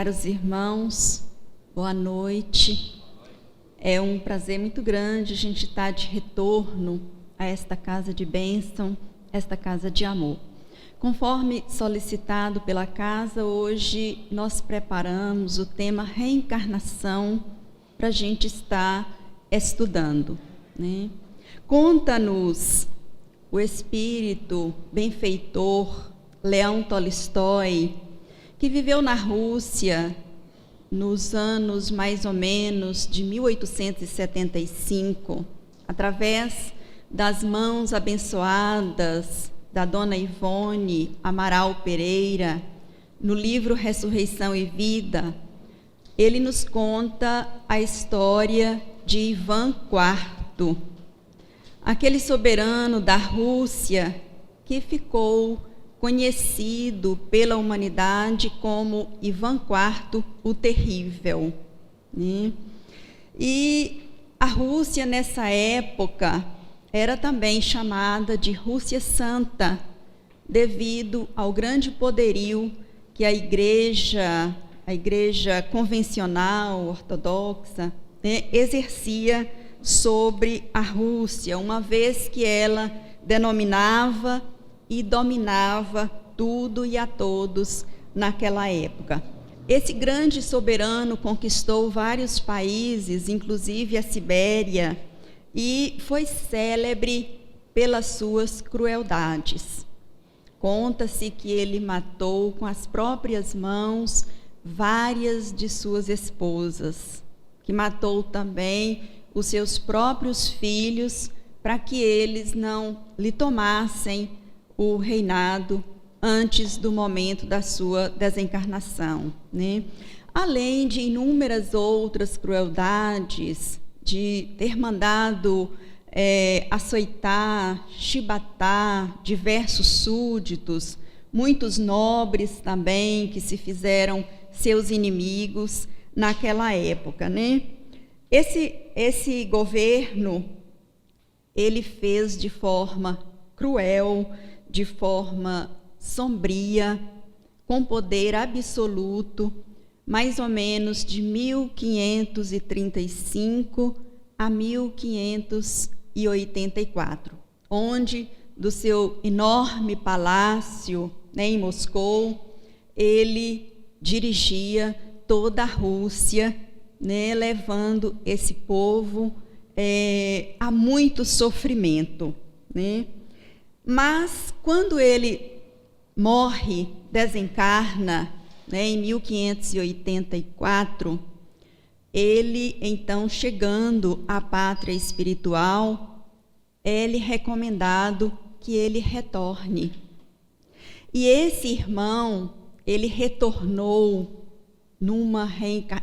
caros irmãos, boa noite. É um prazer muito grande a gente estar de retorno a esta casa de bênção, esta casa de amor. Conforme solicitado pela casa, hoje nós preparamos o tema reencarnação para a gente estar estudando, né? Conta-nos o espírito benfeitor Leão Tolstói, que viveu na Rússia nos anos mais ou menos de 1875, através das mãos abençoadas da dona Ivone Amaral Pereira, no livro Ressurreição e Vida, ele nos conta a história de Ivan IV, aquele soberano da Rússia que ficou conhecido pela humanidade como Ivan IV o Terrível, né? E a Rússia, nessa época, era também chamada de Rússia Santa, devido ao grande poderio que a igreja convencional, ortodoxa, né, exercia sobre a Rússia, uma vez que ela denominava e dominava tudo e a todos naquela época. Esse grande soberano conquistou vários países, inclusive a Sibéria, e foi célebre pelas suas crueldades. Conta-se que ele matou com as próprias mãos várias de suas esposas, que matou também os seus próprios filhos para que eles não lhe tomassem o reinado antes do momento da sua desencarnação, né? Além de inúmeras outras crueldades, de ter mandado açoitar, chibatar diversos súditos, muitos nobres também que se fizeram seus inimigos naquela época, né? Esse governo, ele fez de forma cruel, de forma sombria, com poder absoluto, mais ou menos de 1535 a 1584, onde, do seu enorme palácio, né, em Moscou, ele dirigia toda a Rússia, né, levando esse povo a muito sofrimento, né? Mas, quando ele morre, desencarna, né, em 1584, ele, então, chegando à pátria espiritual, é-lhe recomendado que ele retorne. E esse irmão, ele retornou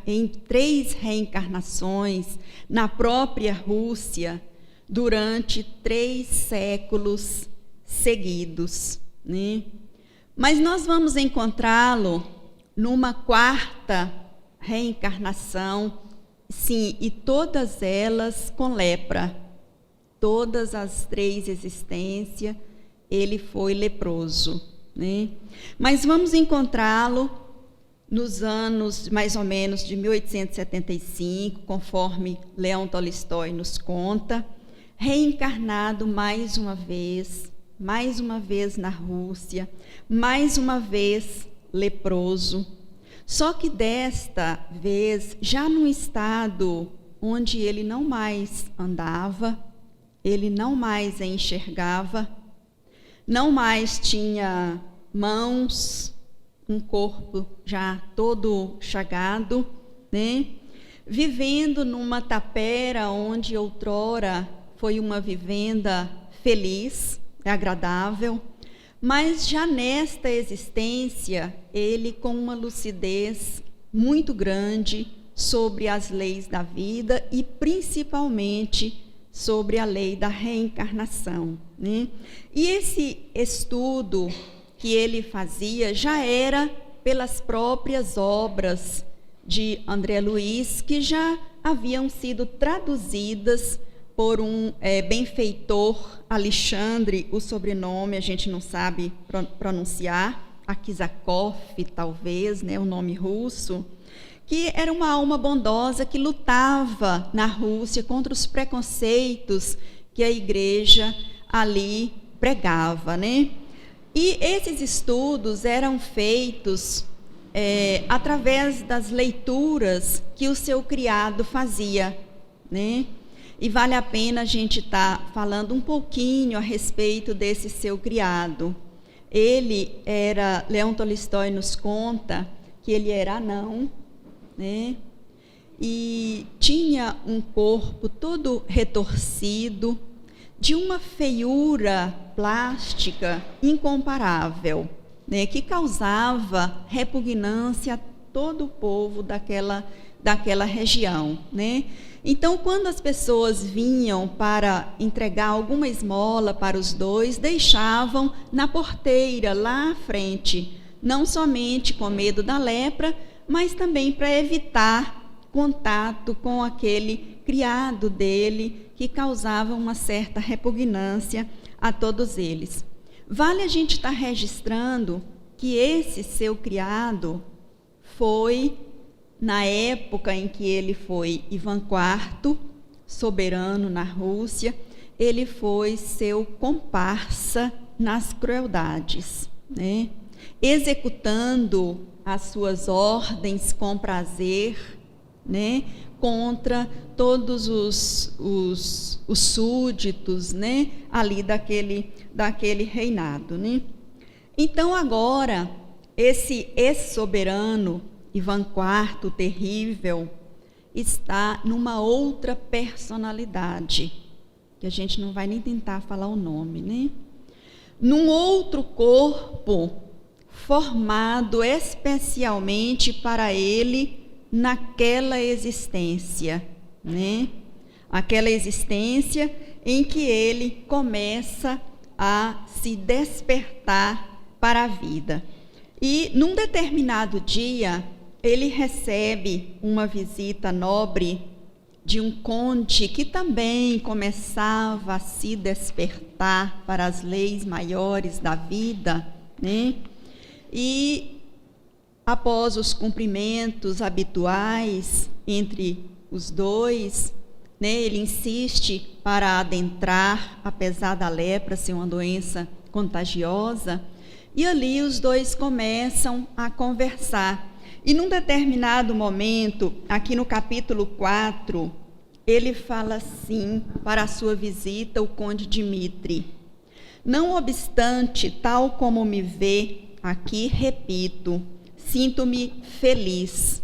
em 3 reencarnações na própria Rússia, durante 3 séculos seguidos, né? Mas nós vamos encontrá-lo numa 4ª reencarnação, sim, e todas elas com lepra. Todas as 3 existências, ele foi leproso, né? Mas vamos encontrá-lo nos anos mais ou menos de 1875, conforme Leão Tolstói nos conta, reencarnado mais uma vez na Rússia, mais uma vez leproso, só que desta vez já num estado onde ele não mais andava, ele não mais enxergava, não mais tinha mãos, um corpo já todo chagado, né? Vivendo numa tapera onde outrora foi uma vivenda feliz, agradável, mas já nesta existência, ele com uma lucidez muito grande sobre as leis da vida e principalmente sobre a lei da reencarnação, né? E esse estudo que ele fazia já era pelas próprias obras de André Luiz, que já haviam sido traduzidas por um benfeitor, Alexandre, o sobrenome a gente não sabe pronunciar, Akizakov, talvez, né, o nome russo, que era uma alma bondosa que lutava na Rússia contra os preconceitos que a igreja ali pregava, né? E esses estudos eram feitos através das leituras que o seu criado fazia, né? E vale a pena a gente estar falando um pouquinho a respeito desse seu criado. Leon Tolstói nos conta que ele era anão, né? E tinha um corpo todo retorcido, de uma feiura plástica incomparável, né? Que causava repugnância a todo o povo daquela região, né? Então, quando as pessoas vinham para entregar alguma esmola para os dois, deixavam na porteira, lá à frente, não somente com medo da lepra, mas também para evitar contato com aquele criado dele, que causava uma certa repugnância a todos eles. Vale a gente estar registrando que esse seu criado foi, na época em que ele foi Ivan IV, soberano na Rússia, ele foi seu comparsa nas crueldades, né? Executando as suas ordens com prazer, né? Contra todos os súditos, né? Ali daquele reinado, né? Então agora, esse ex-soberano Ivan IV, terrível, está numa outra personalidade, que a gente não vai nem tentar falar o nome, né? Num outro corpo, formado especialmente para ele naquela existência, né? Aquela existência em que ele começa a se despertar para a vida. E num determinado dia, ele recebe uma visita nobre de um conde que também começava a se despertar para as leis maiores da vida, né? E após os cumprimentos habituais entre os dois, né, ele insiste para adentrar, apesar da lepra ser uma doença contagiosa, e ali os dois começam a conversar. E num determinado momento, aqui no capítulo 4, ele fala assim para a sua visita, o conde Dmitri: não obstante, tal como me vê aqui, repito, sinto-me feliz.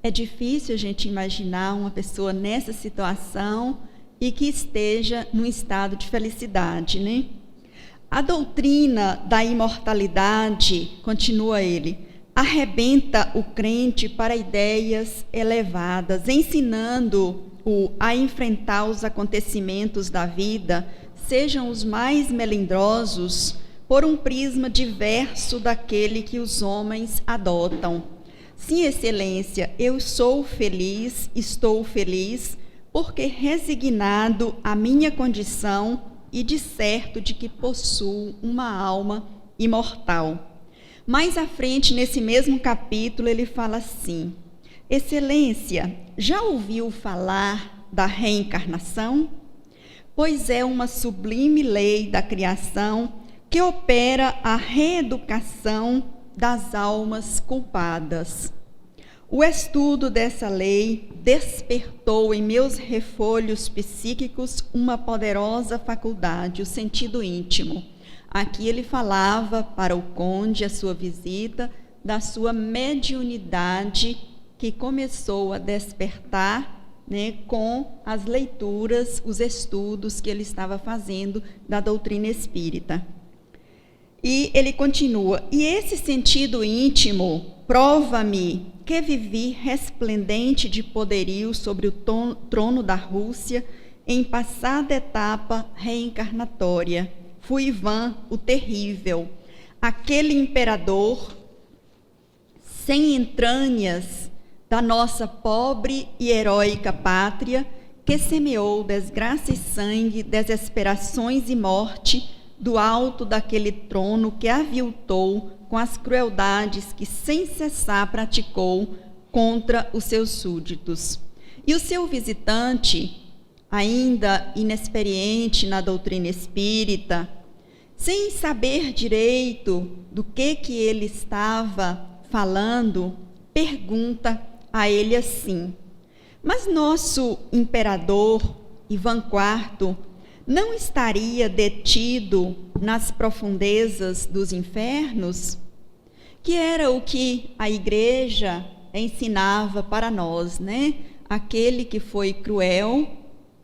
É difícil a gente imaginar uma pessoa nessa situação e que esteja num estado de felicidade, né? A doutrina da imortalidade, continua ele, arrebenta o crente para ideias elevadas, ensinando-o a enfrentar os acontecimentos da vida, sejam os mais melindrosos, por um prisma diverso daquele que os homens adotam. Sim, excelência, eu sou feliz, estou feliz, porque resignado à minha condição e de certo de que possuo uma alma imortal. Mais à frente, nesse mesmo capítulo, ele fala assim: excelência, já ouviu falar da reencarnação? Pois é uma sublime lei da criação que opera a reeducação das almas culpadas. O estudo dessa lei despertou em meus refolhos psíquicos uma poderosa faculdade, o sentido íntimo. Aqui ele falava para o conde, a sua visita, da sua mediunidade que começou a despertar, né, com as leituras, os estudos que ele estava fazendo da doutrina espírita. E ele continua: e esse sentido íntimo prova-me que vivi resplendente de poderio sobre o trono da Rússia em passada etapa reencarnatória. Fui Ivan o Terrível, aquele imperador sem entranhas da nossa pobre e heróica pátria, que semeou desgraça e sangue, desesperações e morte do alto daquele trono que aviltou com as crueldades que sem cessar praticou contra os seus súditos. E o seu visitante, ainda inexperiente na doutrina espírita, sem saber direito do que ele estava falando, pergunta a ele assim: mas nosso imperador Ivan IV não estaria detido nas profundezas dos infernos? Que era o que a igreja ensinava para nós, né? Aquele que foi cruel,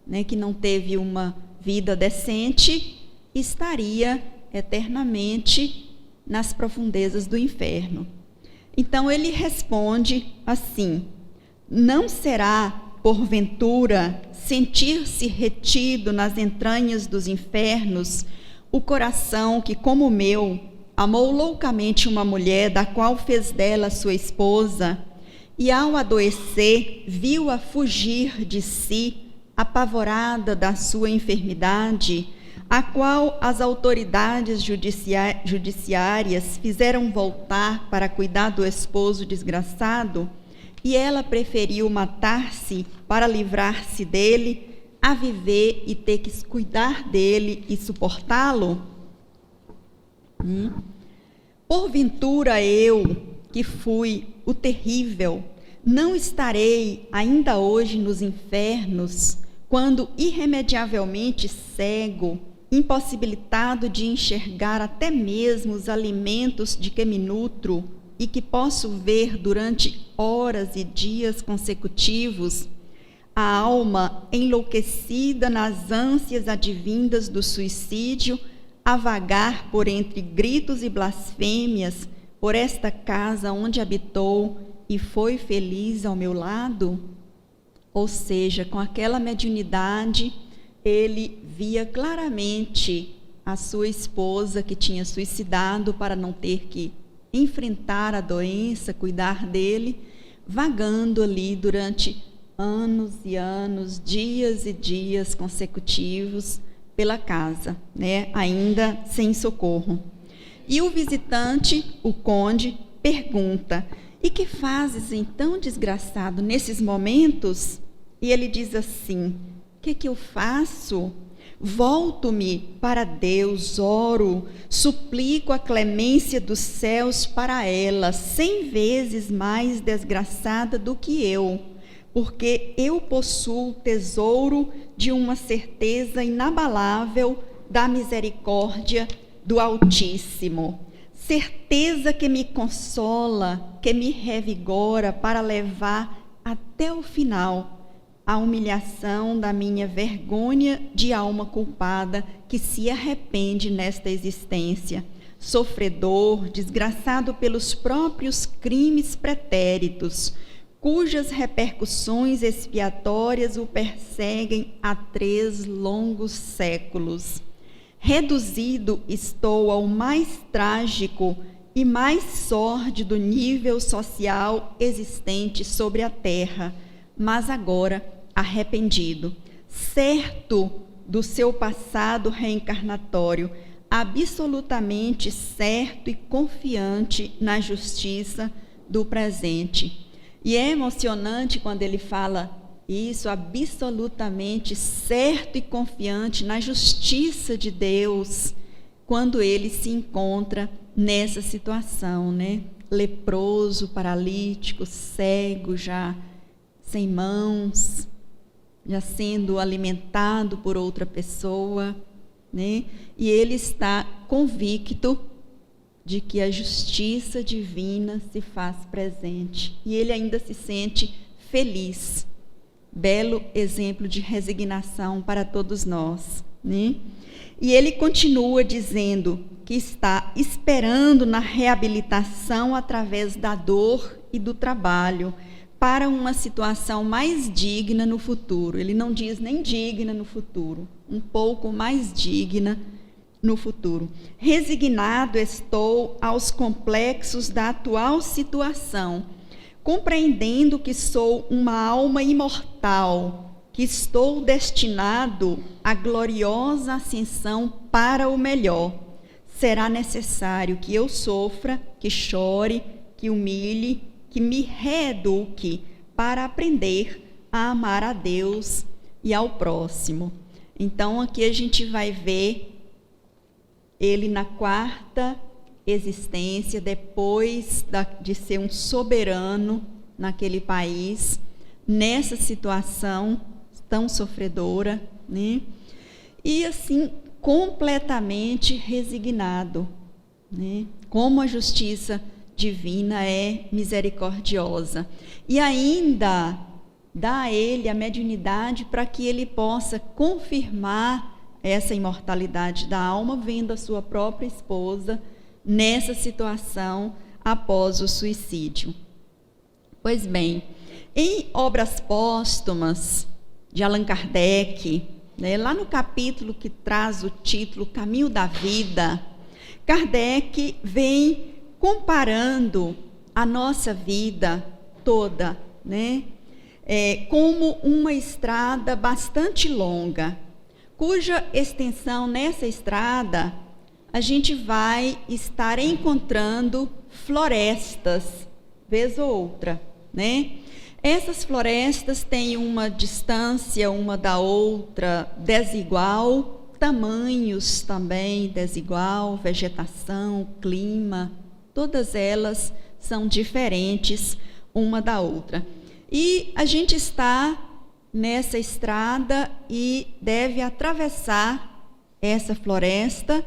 né, que não teve uma vida decente, estaria eternamente nas profundezas do inferno. Então ele responde assim: não será, porventura, sentir-se retido nas entranhas dos infernos o coração que, como o meu, amou loucamente uma mulher, da qual fez dela sua esposa, e ao adoecer viu-a fugir de si, apavorada da sua enfermidade, a qual as autoridades judiciárias fizeram voltar para cuidar do esposo desgraçado, e ela preferiu matar-se para livrar-se dele, a viver e ter que cuidar dele e suportá-lo? Porventura eu, que fui o terrível, não estarei ainda hoje nos infernos, quando irremediavelmente cego, impossibilitado de enxergar até mesmo os alimentos de que me nutro e que posso ver durante horas e dias consecutivos, a alma enlouquecida nas ânsias advindas do suicídio, a vagar por entre gritos e blasfêmias, por esta casa onde habitou e foi feliz ao meu lado? Ou seja, com aquela mediunidade, ele via claramente a sua esposa que tinha suicidado para não ter que enfrentar a doença, cuidar dele, vagando ali durante anos e anos, dias e dias consecutivos pela casa, né? Ainda sem socorro. E o visitante, o conde, pergunta: e que fazes então, desgraçado, nesses momentos? E ele diz assim: o que eu faço? Volto-me para Deus, oro, suplico a clemência dos céus para ela, 100 vezes mais desgraçada do que eu, porque eu possuo o tesouro de uma certeza inabalável da misericórdia do Altíssimo. Certeza que me consola, que me revigora para levar até o final a humilhação da minha vergonha de alma culpada que se arrepende nesta existência, sofredor, desgraçado pelos próprios crimes pretéritos, cujas repercussões expiatórias o perseguem há 3 longos séculos. Reduzido estou ao mais trágico e mais sórdido nível social existente sobre a terra, mas agora arrependido, certo do seu passado reencarnatório, absolutamente certo e confiante na justiça do presente. E é emocionante quando ele fala isso, absolutamente certo e confiante na justiça de Deus, quando ele se encontra nessa situação, né? Leproso, paralítico, cego, já sem mãos, já sendo alimentado por outra pessoa, né? E ele está convicto de que a justiça divina se faz presente. E ele ainda se sente feliz. Belo exemplo de resignação para todos nós, né? E ele continua dizendo que está esperando na reabilitação através da dor e do trabalho, para uma situação mais digna no futuro. Ele não diz nem digna no futuro, um pouco mais digna no futuro. Resignado estou aos complexos da atual situação, compreendendo que sou uma alma imortal, que estou destinado à gloriosa ascensão para o melhor, será necessário que eu sofra, que chore, que humilhe, que me reeduque para aprender a amar a Deus e ao próximo. Então, aqui a gente vai ver ele na quarta existência, depois de ser um soberano naquele país, nessa situação tão sofredora, né? E assim, completamente resignado, né? Como a justiça divina é misericordiosa. E ainda dá a ele a mediunidade para que ele possa confirmar essa imortalidade da alma, vendo a sua própria esposa nessa situação após o suicídio. Pois bem, em Obras Póstumas de Allan Kardec, né, lá no capítulo que traz o título Caminho da Vida, Kardec vem comparando a nossa vida toda, né, como uma estrada bastante longa, cuja extensão nessa estrada a gente vai estar encontrando florestas, vez ou outra, né? Essas florestas têm uma distância uma da outra desigual, tamanhos também desigual, vegetação, clima, todas elas são diferentes uma da outra. E a gente está nessa estrada e deve atravessar essa floresta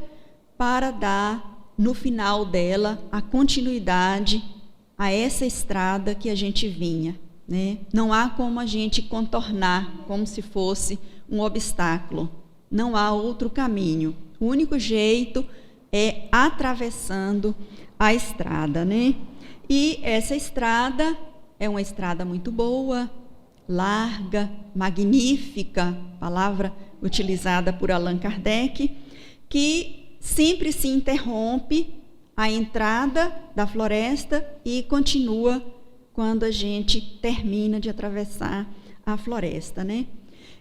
para dar, no final dela, a continuidade a essa estrada que a gente vinha, né? Não há como a gente contornar, como se fosse um obstáculo. Não há outro caminho. O único jeito é atravessando a estrada, né? E essa estrada é uma estrada muito boa, larga, magnífica, palavra utilizada por Allan Kardec, que sempre se interrompe a entrada da floresta e continua quando a gente termina de atravessar a floresta, né?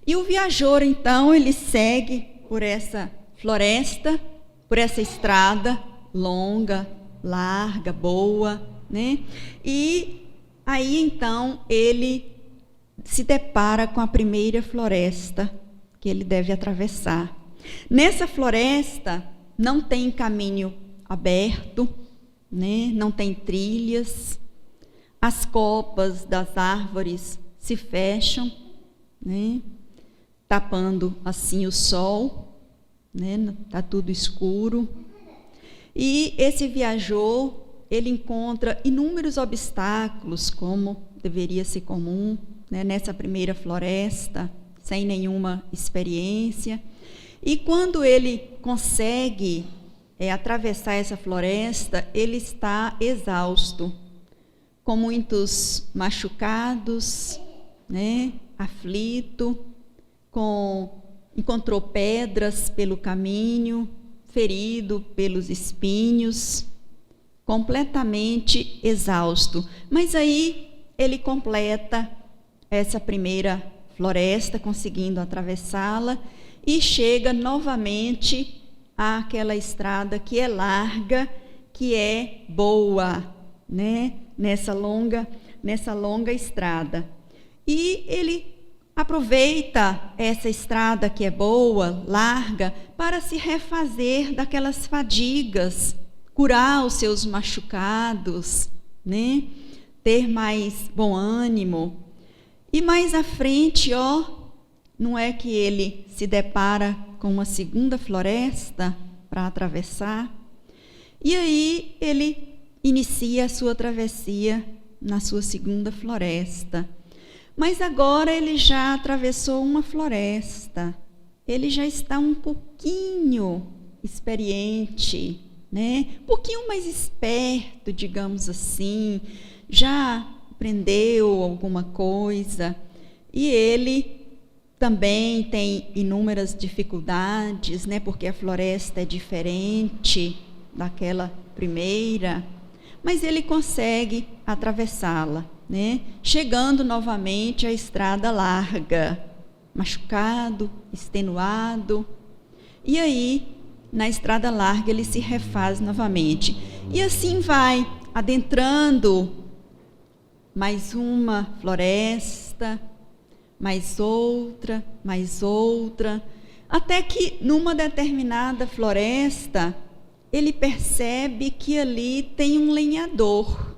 E o viajor, então, ele segue por essa floresta, por essa estrada longa, larga, boa, né? E aí, então, ele se depara com a primeira floresta que ele deve atravessar. Nessa floresta não tem caminho aberto, né? Não tem trilhas, as copas das árvores se fecham, né? Tapando assim o sol, né? Tá tudo escuro. E esse viajor, ele encontra inúmeros obstáculos, como deveria ser comum, né? Nessa primeira floresta, sem nenhuma experiência. E quando ele consegue atravessar essa floresta, ele está exausto, com muitos machucados, né? Aflito, encontrou pedras pelo caminho, ferido pelos espinhos, completamente exausto. Mas aí ele completa essa primeira floresta, conseguindo atravessá-la, e chega novamente àquela estrada que é larga, que é boa, né? Nessa longa estrada. E ele aproveita essa estrada que é boa, larga, para se refazer daquelas fadigas, curar os seus machucados, né? Ter mais bom ânimo. E mais à frente, não é que ele se depara com uma segunda floresta para atravessar, e aí ele inicia a sua travessia na sua segunda floresta. Mas agora ele já atravessou uma floresta, ele já está um pouquinho experiente, né? Um pouquinho mais esperto, digamos assim, já aprendeu alguma coisa, e ele também tem inúmeras dificuldades, né? Porque a floresta é diferente daquela primeira, mas ele consegue atravessá-la, né? Chegando novamente à estrada larga, machucado, extenuado. E aí, na estrada larga, ele se refaz novamente. E assim vai, adentrando mais uma floresta, mais outra, até que numa determinada floresta, ele percebe que ali tem um lenhador.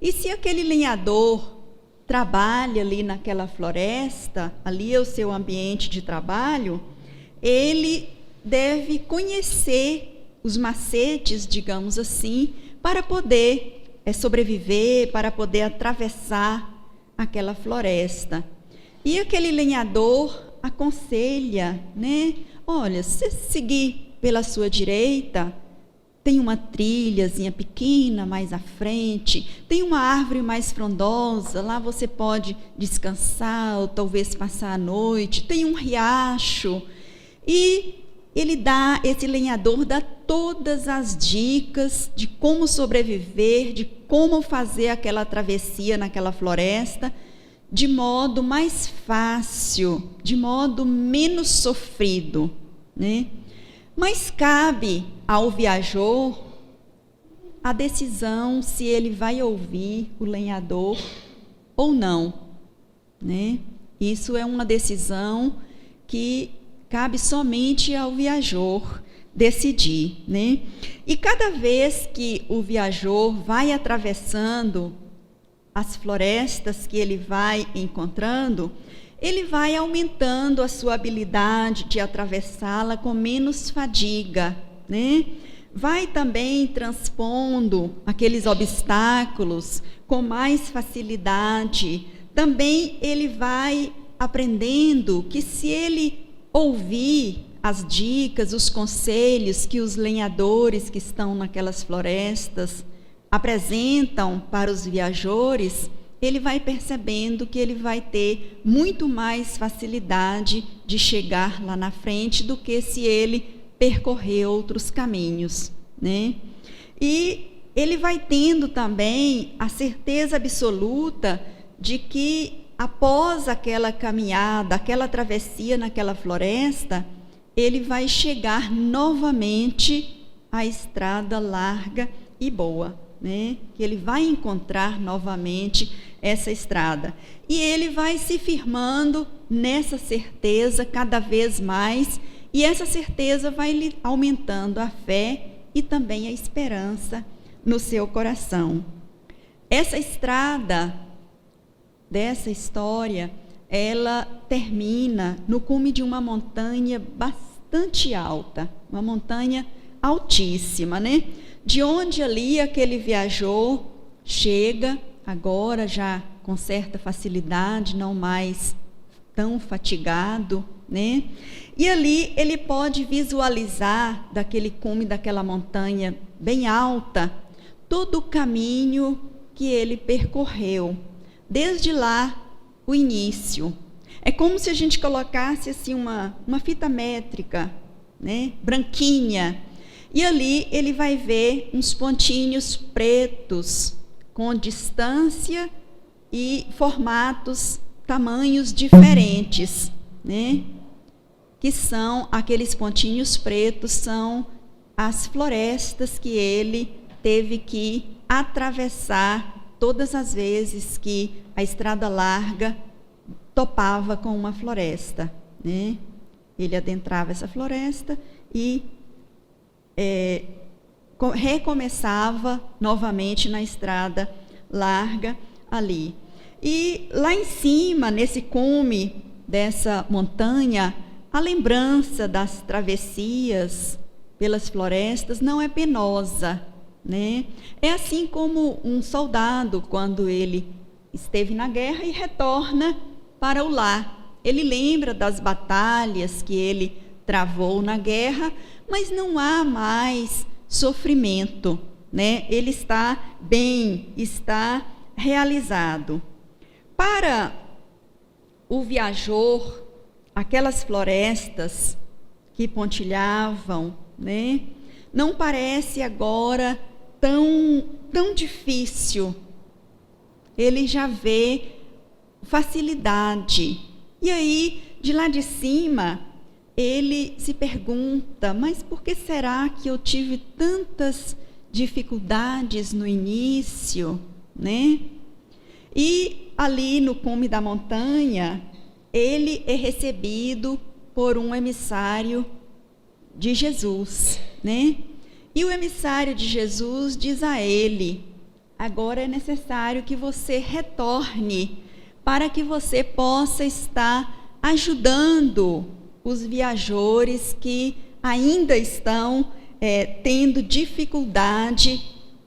E se aquele lenhador trabalha ali naquela floresta, ali é o seu ambiente de trabalho, ele deve conhecer os macetes, digamos assim, para poder sobreviver, para poder atravessar aquela floresta. E aquele lenhador aconselha, né? Olha, se seguir pela sua direita, tem uma trilhazinha pequena mais à frente, tem uma árvore mais frondosa, lá você pode descansar ou talvez passar a noite, tem um riacho. E esse lenhador dá todas as dicas de como sobreviver, de como fazer aquela travessia naquela floresta, de modo mais fácil, de modo menos sofrido, né? Mas cabe ao viajor a decisão se ele vai ouvir o lenhador ou não, né? Isso é uma decisão que cabe somente ao viajor decidir, né? E cada vez que o viajor vai atravessando as florestas que ele vai encontrando, ele vai aumentando a sua habilidade de atravessá-la com menos fadiga, né? Vai também transpondo aqueles obstáculos com mais facilidade. Também ele vai aprendendo que se ele ouvir as dicas, os conselhos que os lenhadores que estão naquelas florestas apresentam para os viajores, ele vai percebendo que ele vai ter muito mais facilidade de chegar lá na frente do que se ele percorrer outros caminhos, né? E ele vai tendo também a certeza absoluta de que após aquela caminhada, aquela travessia naquela floresta, ele vai chegar novamente à estrada larga e boa, né? Que ele vai encontrar novamente essa estrada. E ele vai se firmando nessa certeza cada vez mais, e essa certeza vai lhe aumentando a fé e também a esperança no seu coração. Essa estrada dessa história, ela termina no cume de uma montanha bastante alta, uma montanha altíssima, né? De onde ali aquele viajor chega, agora já com certa facilidade, não mais tão fatigado, né? E ali ele pode visualizar daquele cume daquela montanha bem alta todo o caminho que ele percorreu. Desde lá, o início. É como se a gente colocasse assim uma fita métrica, né, branquinha, e ali ele vai ver uns pontinhos pretos com distância e formatos, tamanhos diferentes, né? Que são aqueles pontinhos pretos, são as florestas que ele teve que atravessar todas as vezes que a estrada larga topava com uma floresta, né? Ele adentrava essa floresta e recomeçava novamente na estrada larga ali. E lá em cima, nesse cume dessa montanha, a lembrança das travessias pelas florestas não é penosa, né? É assim como um soldado, quando ele esteve na guerra e retorna para o lar. Ele lembra das batalhas que ele travou na guerra, mas não há mais sofrimento, né? Ele está bem, está realizado. Para o viajor, aquelas florestas que pontilhavam, né, não parece agora tão difícil. Ele já vê facilidade. E aí de lá de cima, ele se pergunta, mas por que será que eu tive tantas dificuldades no início, né? E ali no cume da montanha, ele é recebido por um emissário de Jesus, né? E o emissário de Jesus diz a ele: agora é necessário que você retorne para que você possa estar ajudando os viajores que ainda estão tendo dificuldade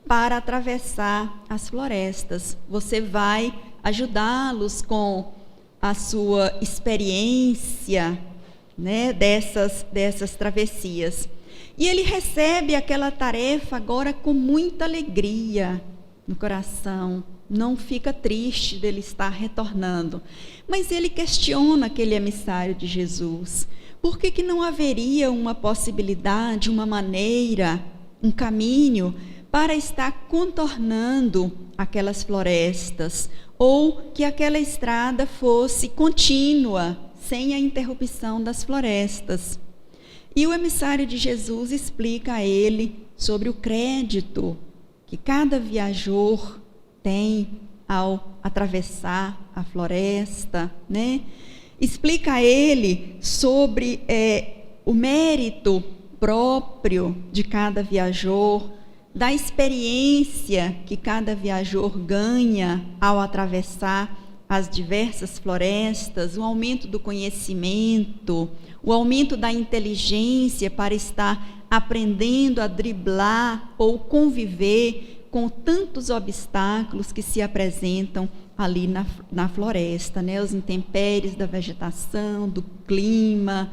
para atravessar as florestas. Você vai ajudá-los com a sua experiência, né, dessas travessias. E ele recebe aquela tarefa agora com muita alegria no coração. Não fica triste dele estar retornando. Mas ele questiona aquele emissário de Jesus. Por que não haveria uma possibilidade, uma maneira, um caminho para estar contornando aquelas florestas? Ou que aquela estrada fosse contínua, sem a interrupção das florestas? E o emissário de Jesus explica a ele sobre o crédito que cada viajor tem ao atravessar a floresta, né? Explica a ele sobre o mérito próprio de cada viajor, da experiência que cada viajor ganha ao atravessar as diversas florestas, o aumento do conhecimento, o aumento da inteligência para estar aprendendo a driblar ou conviver com tantos obstáculos que se apresentam ali na floresta, né? Os intempéries da vegetação, do clima,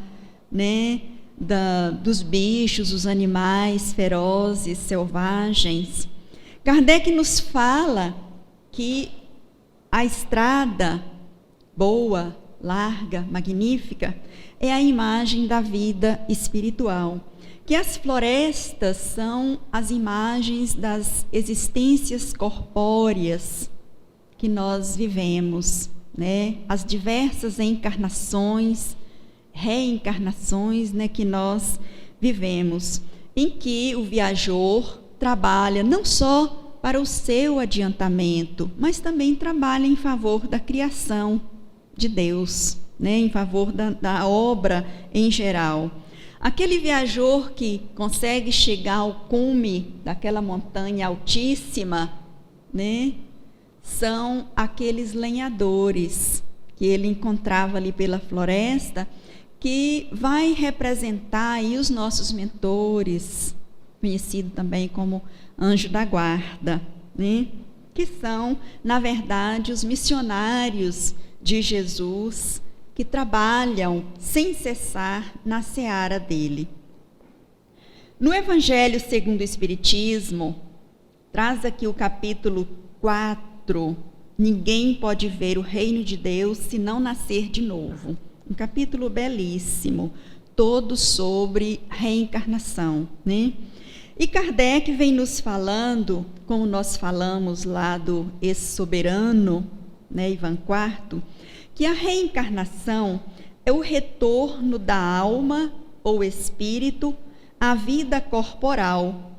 né? Dos bichos, os animais ferozes, selvagens. Kardec nos fala que a estrada boa, larga, magnífica, é a imagem da vida espiritual. Que as florestas são as imagens das existências corpóreas que nós vivemos, né? As diversas encarnações, reencarnações, né, que nós vivemos, em que o viajor trabalha não só para o seu adiantamento, mas também trabalha em favor da criação de Deus, né, em favor da obra em geral. Aquele viajor que consegue chegar ao cume daquela montanha altíssima, né, são aqueles lenhadores que ele encontrava ali pela floresta, que vai representar aí os nossos mentores, conhecido também como anjo da guarda, né? Que são, na verdade, os missionários de Jesus, que trabalham sem cessar na seara dele. No Evangelho segundo o Espiritismo, traz aqui o capítulo 4, ninguém pode ver o reino de Deus se não nascer de novo. Um capítulo belíssimo, todo sobre reencarnação, né? E Kardec vem nos falando, como nós falamos lá do ex-soberano, né, Ivan IV, que a reencarnação é o retorno da alma ou espírito à vida corporal,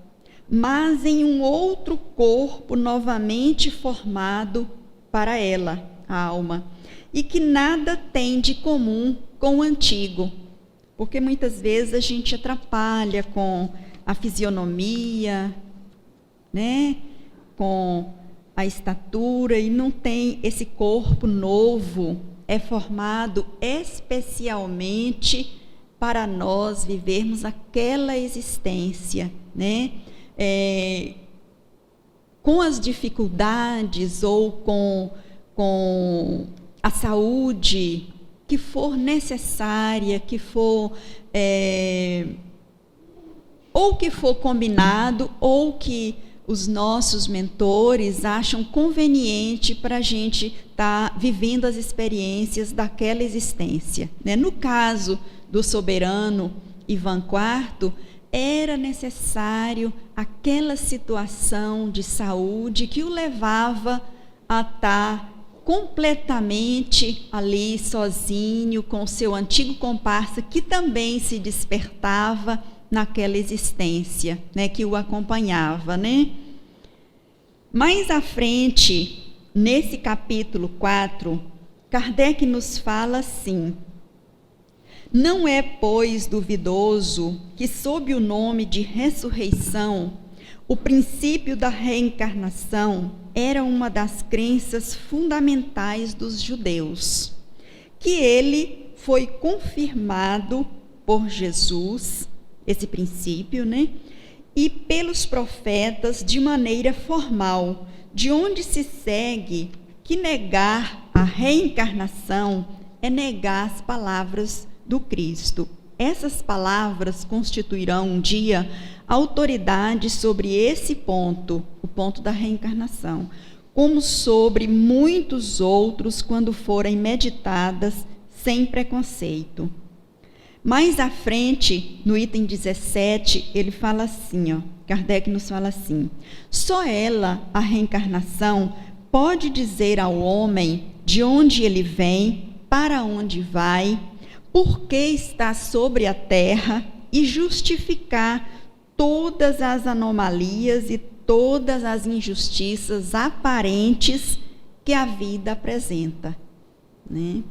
mas em um outro corpo novamente formado para ela, a alma, e que nada tem de comum com o antigo, porque muitas vezes a gente atrapalha com a fisionomia, né, com a estatura, e não tem esse corpo novo, é formado especialmente para nós vivermos aquela existência, né, com as dificuldades ou com a saúde que for necessária, que for ou que for combinado, ou que os nossos mentores acham conveniente para a gente estar vivendo as experiências daquela existência, né? No caso do soberano Ivan IV, era necessário aquela situação de saúde que o levava a estar completamente ali sozinho com seu antigo comparsa, que também se despertava naquela existência, né, que o acompanhava, né? Mais à frente, nesse capítulo 4, Kardec nos fala assim: não é, pois, duvidoso que, sob o nome de ressurreição, o princípio da reencarnação era uma das crenças fundamentais dos judeus, que ele foi confirmado por Jesus, esse princípio, né? E pelos profetas de maneira formal, de onde se segue que negar a reencarnação é negar as palavras do Cristo. Essas palavras constituirão um dia autoridade sobre esse ponto, o ponto da reencarnação, como sobre muitos outros quando forem meditadas sem preconceito. Mais à frente, no item 17, ele fala assim, Kardec nos fala assim: só ela, a reencarnação, pode dizer ao homem de onde ele vem, para onde vai, por que está sobre a terra e justificar todas as anomalias e todas as injustiças aparentes que a vida apresenta, né?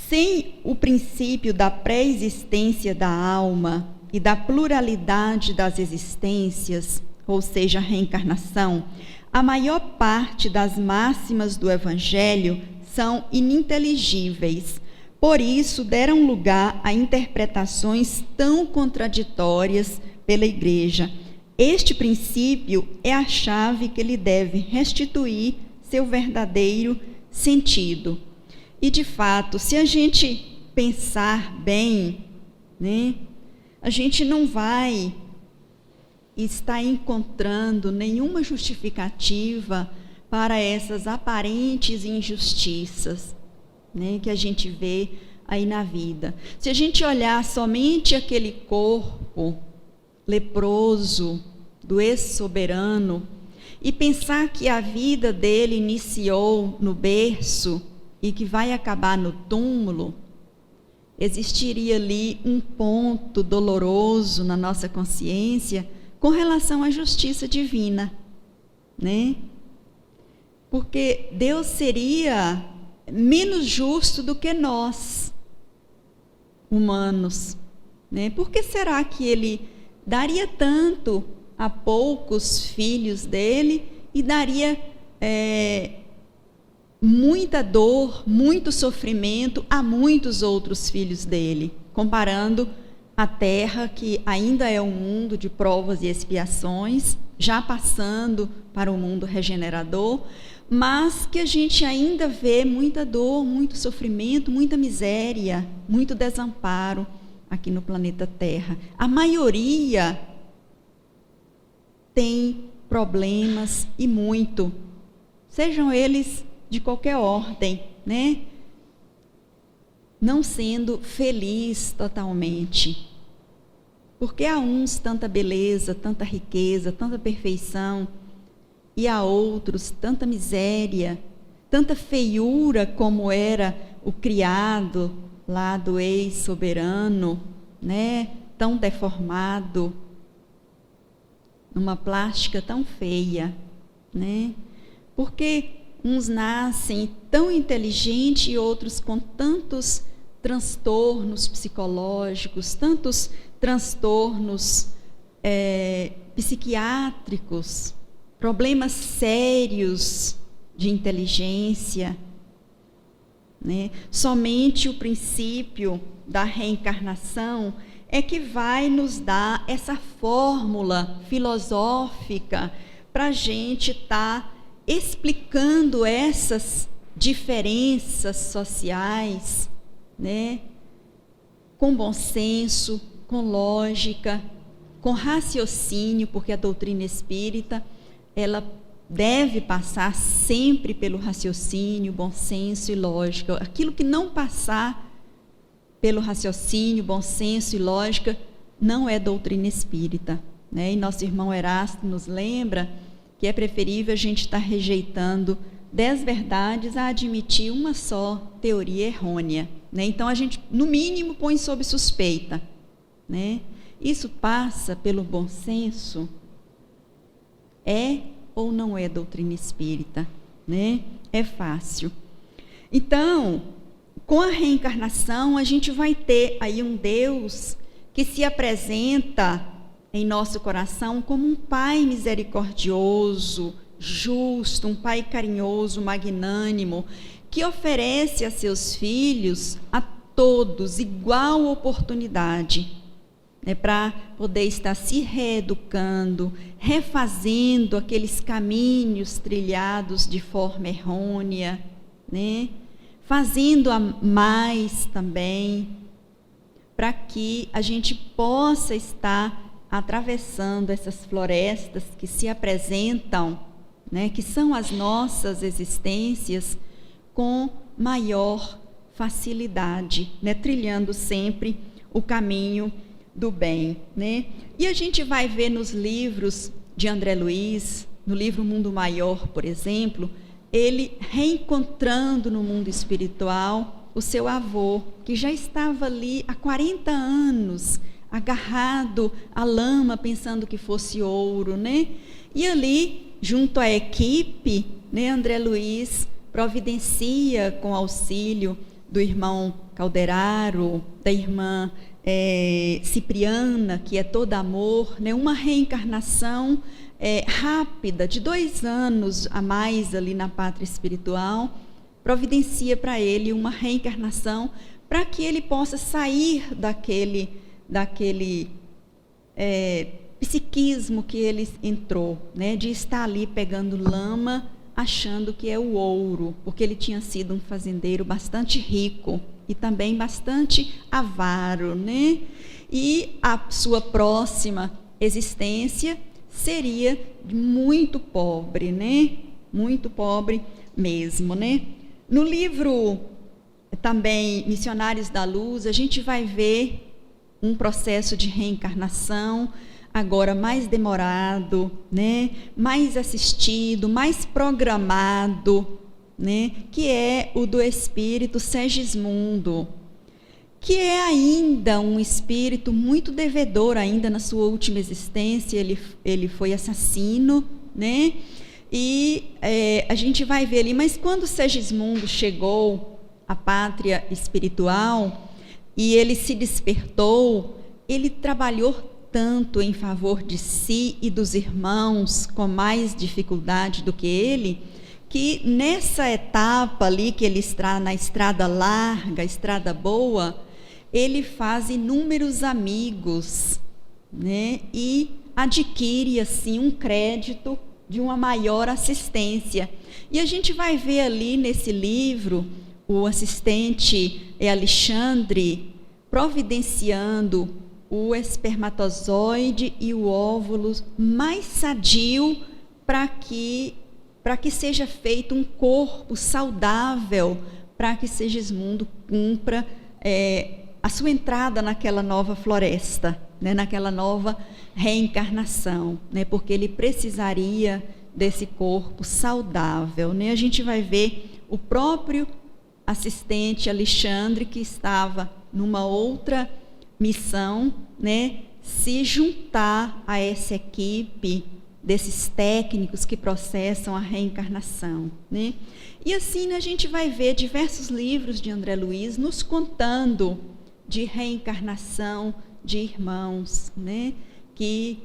Sem o princípio da pré-existência da alma e da pluralidade das existências, ou seja, a reencarnação, a maior parte das máximas do Evangelho são ininteligíveis. Por isso, deram lugar a interpretações tão contraditórias pela Igreja. Este princípio é a chave que lhe deve restituir seu verdadeiro sentido. E, de fato, se a gente pensar bem, né, a gente não vai estar encontrando nenhuma justificativa para essas aparentes injustiças, né, que a gente vê aí na vida. Se a gente olhar somente aquele corpo leproso do ex-soberano e pensar que a vida dele iniciou no berço e que vai acabar no túmulo, existiria ali um ponto doloroso na nossa consciência com relação à justiça divina, né? Porque Deus seria menos justo do que nós, humanos, né? Por que será que ele daria tanto a poucos filhos dele e daria muita dor, muito sofrimento a muitos outros filhos dele, comparando a terra, que ainda é um mundo de provas e expiações, já passando para o mundo regenerador, mas que a gente ainda vê muita dor, muito sofrimento, muita miséria, muito desamparo aqui no planeta Terra. A maioria tem problemas e muito, sejam eles de qualquer ordem, né? Não sendo feliz totalmente. Porque há uns tanta beleza, tanta riqueza, tanta perfeição, e há outros tanta miséria, tanta feiura, como era o criado lá do ex-soberano, né? Tão deformado, numa plástica tão feia, né? Porque uns nascem tão inteligentes e outros com tantos transtornos psicológicos, tantos transtornos psiquiátricos, problemas sérios de inteligência, né? Somente o princípio da reencarnação é que vai nos dar essa fórmula filosófica para a gente estar explicando essas diferenças sociais, né, com bom senso, com lógica, com raciocínio, porque a doutrina espírita, ela deve passar sempre pelo raciocínio, bom senso e lógica. Aquilo que não passar pelo raciocínio, bom senso e lógica, não é doutrina espírita, né? E nosso irmão Erasto nos lembra que é preferível a gente estar rejeitando 10 verdades a admitir uma só teoria errônea, né? Então a gente, no mínimo, põe sob suspeita, né? Isso passa pelo bom senso? É ou não é doutrina espírita, né? É fácil. Então, com a reencarnação, a gente vai ter aí um Deus que se apresenta em nosso coração como um Pai misericordioso, justo, um Pai carinhoso, magnânimo, que oferece a seus filhos, a todos, igual oportunidade, né, para poder estar se reeducando, refazendo aqueles caminhos trilhados de forma errônea, né, fazendo a mais também, para que a gente possa estar atravessando essas florestas que se apresentam, né, que são as nossas existências, com maior facilidade, né, trilhando sempre o caminho do bem, né? E a gente vai ver nos livros de André Luiz, no livro Mundo Maior, por exemplo, ele reencontrando no mundo espiritual o seu avô, que já estava ali há 40 anos, agarrado à lama, pensando que fosse ouro, né? E ali, junto à equipe, né, André Luiz providencia, com auxílio do irmão Calderaro, da irmã Cipriana, que é toda amor, né, uma reencarnação rápida, de 2 anos a mais ali na pátria espiritual, providencia para ele uma reencarnação para que ele possa sair daquele psiquismo que ele entrou, né, de estar ali pegando lama, achando que é o ouro, porque ele tinha sido um fazendeiro bastante rico e também bastante avaro, né? E a sua próxima existência seria muito pobre, né? Muito pobre mesmo, né? No livro também Missionários da Luz, a gente vai ver um processo de reencarnação agora mais demorado, né? Mais assistido, mais programado, né? Que é o do espírito Segismundo, que é ainda um espírito muito devedor, ainda na sua última existência, ele foi assassino, né? E a gente vai ver ali, mas quando Segismundo chegou à pátria espiritual e ele se despertou, ele trabalhou tanto em favor de si e dos irmãos com mais dificuldade do que ele, que nessa etapa ali que ele está na estrada larga, estrada boa, ele faz inúmeros amigos, né? E adquire assim um crédito de uma maior assistência. E a gente vai ver ali nesse livro o assistente Alexandre providenciando o espermatozoide e o óvulo mais sadio para que seja feito um corpo saudável, para que Segismundo cumpra a sua entrada naquela nova floresta, né, naquela nova reencarnação, né, porque ele precisaria desse corpo saudável, né? A gente vai ver o próprio assistente Alexandre, que estava numa outra missão, né, se juntar a essa equipe desses técnicos que processam a reencarnação, né? E assim a gente vai ver diversos livros de André Luiz nos contando de reencarnação de irmãos, né, que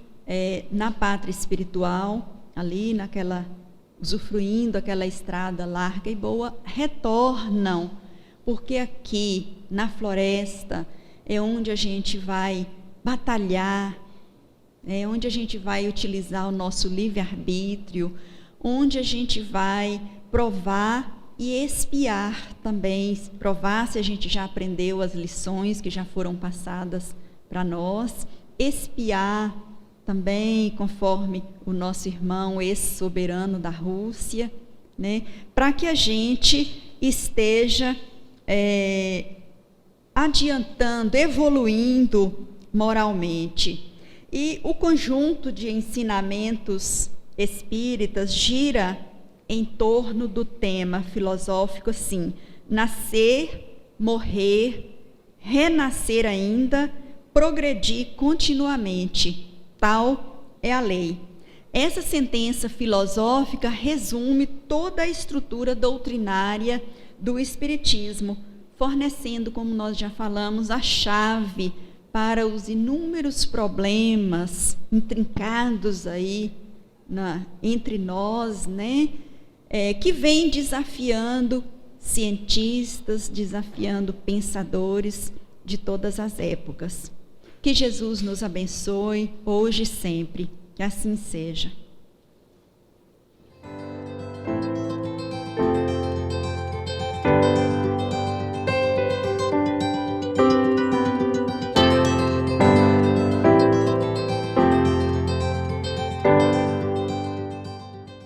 na pátria espiritual, ali usufruindo aquela estrada larga e boa, retornam, porque aqui na floresta é onde a gente vai batalhar, é onde a gente vai utilizar o nosso livre-arbítrio, onde a gente vai provar e espiar também, provar se a gente já aprendeu as lições que já foram passadas para nós, espiar também, conforme o nosso irmão ex-soberano da Rússia, né, para que a gente esteja adiantando, evoluindo moralmente. E o conjunto de ensinamentos espíritas gira em torno do tema filosófico assim: nascer, morrer, renascer ainda, progredir continuamente. Tal é a lei. Essa sentença filosófica resume toda a estrutura doutrinária do Espiritismo, fornecendo, como nós já falamos, a chave para os inúmeros problemas intrincados aí entre nós, né? Que vem desafiando cientistas, desafiando pensadores de todas as épocas. Que Jesus nos abençoe hoje e sempre. Que assim seja.